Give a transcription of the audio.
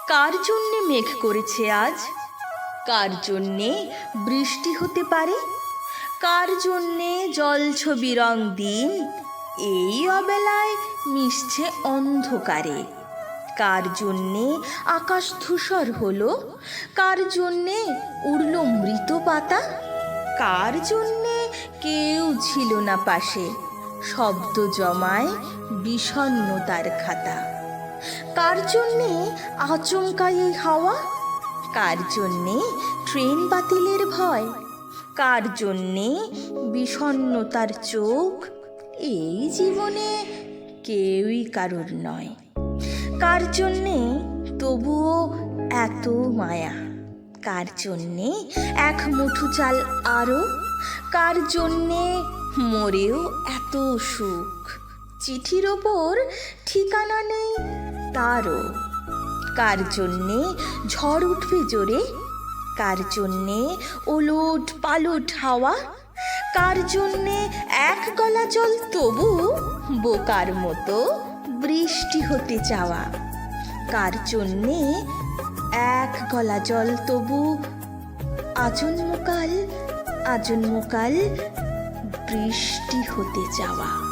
কার জন্যে মেঘ করেছে আজ? কার জন্যে বৃষ্টি হতে পারে? কার জন্যে জলছবি রং দিন এই অবেলায় মিশছে অন্ধকারে? কার জন্যে আকাশ ধূসর হলো? কার জন্যে উড়ল মৃত পাতা? কার জন্যে কেউ ছিল না পাশে, শব্দ জমায় বিষণ্ণতার খাতা? কার জন্যে আচমকা এই হাওয়া? কার জন্যে ট্রেন বাতিলের ভয়? কার জন্যে বিষণ্ণতার চোখ? এই জীবনে কেউই কারোর নয়। কার জন্যে তবুও এত মায়া? কার জন্যে এক মুঠো চাল আরও? কার জন্যে মরেও এত সুখ? চিঠির ওপর ঠিকানা নেই তারও। কার জন্যে ঝড় উঠবে জোরে? কার জন্যে ওলট পালট হাওয়া? কার জন্যে এক গলা জল তবু বোকার মতো বৃষ্টি হতে চাওয়া? কার জন্যে এক গলা জল তবু আজন্মকাল বৃষ্টি হতে যাওয়া?